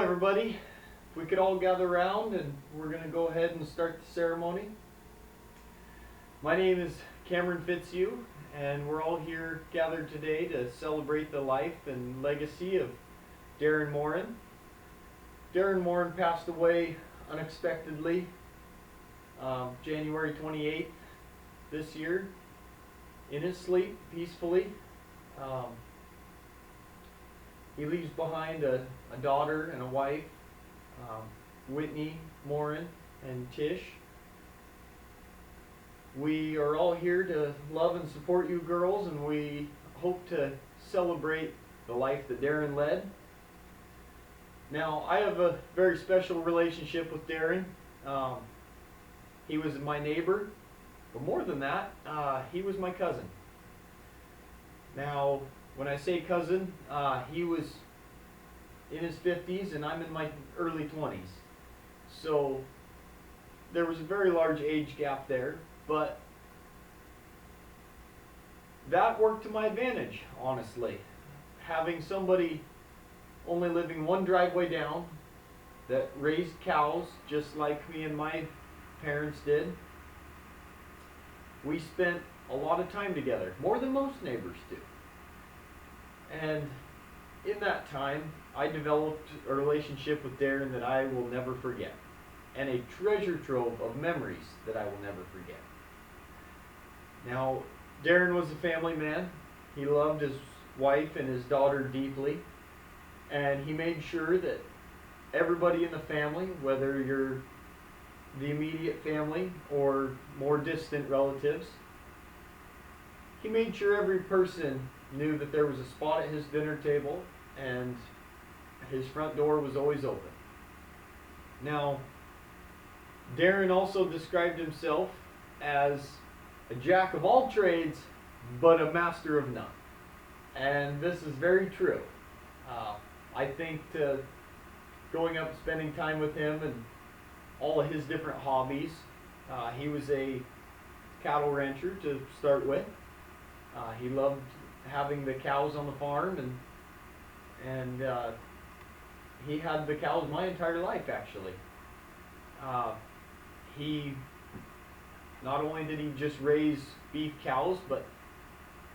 everybody. If we could all gather around and we're going to go ahead and start the ceremony. My name is Cameron Fitzhugh, and we're all here gathered today to celebrate the life and legacy of Darren Morin. Darren Morin passed away unexpectedly January 28th this year in his sleep, peacefully. He leaves behind a daughter and a wife, Whitney Morin and Tish. We are all here to love and support you girls, and we hope to celebrate the life that Darren led. Now, I have a very special relationship with Darren. He was my neighbor, but more than that, he was my cousin. Now, when I say cousin, he was in his 50s and I'm in my early 20s. So there was a very large age gap there, but that worked to my advantage, honestly. Having somebody only living one driveway down that raised cows just like me and my parents did. We spent a lot of time together, more than most neighbors do. And in that time, I developed a relationship with Darren that I will never forget, and a treasure trove of memories that I will never forget. Now, Darren was a family man. He loved his wife and his daughter deeply, and he made sure that everybody in the family, whether you're the immediate family or more distant relatives, he made sure every person knew that there was a spot at his dinner table and his front door was always open. Now, Darren also described himself as a jack of all trades, but a master of none. And this is very true. I think going up and spending time with him and all of his different hobbies, he was a cattle rancher to start with. He loved having the cows on the farm, and he had the cows my entire life, actually. He not only did he just raise beef cows, but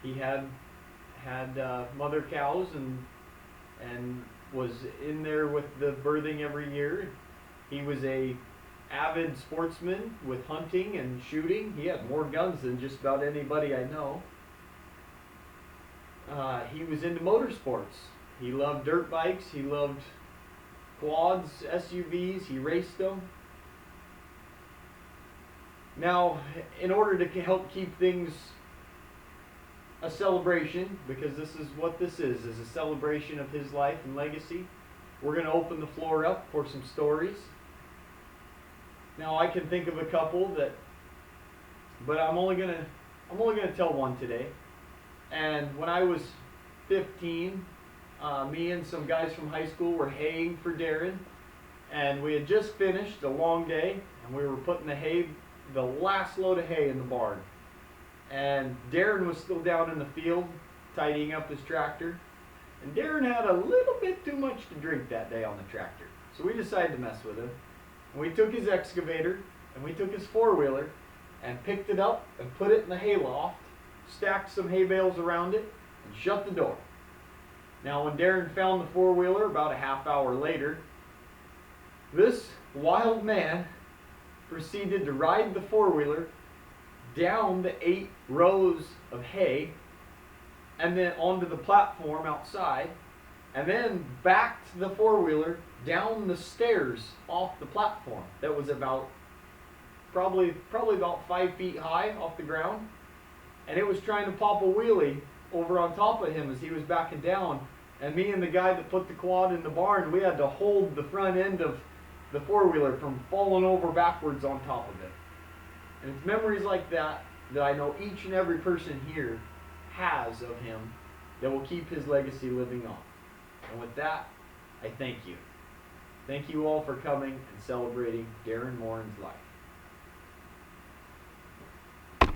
he had mother cows and was in there with the birthing every year. He was a avid sportsman with hunting and shooting. He had more guns than just about anybody I know. He was into motorsports. He loved dirt bikes. He loved quads, SUVs. He raced them. Now, in order to help keep things a celebration, because this is what this is a celebration of his life and legacy, we're going to open the floor up for some stories. Now, I can think of a couple but I'm only going to tell one today. And when I was 15, me and some guys from high school were haying for Darren, and we had just finished a long day, and we were putting the last load of hay in the barn. And Darren was still down in the field tidying up his tractor, and Darren had a little bit too much to drink that day on the tractor. So we decided to mess with him, and we took his excavator and we took his four-wheeler and picked it up and put it in the hayloft, stacked some hay bales around it, and shut the door. Now, when Darren found the four-wheeler about a half hour later, this wild man proceeded to ride the four-wheeler down the 8 rows of hay and then onto the platform outside, and then backed the four-wheeler down the stairs off the platform that was probably about 5 feet high off the ground. And it was trying to pop a wheelie over on top of him as he was backing down. And me and the guy that put the quad in the barn, we had to hold the front end of the four-wheeler from falling over backwards on top of it. And it's memories like that that I know each and every person here has of him that will keep his legacy living on. And with that, I thank you. Thank you all for coming and celebrating Darren Morin's life.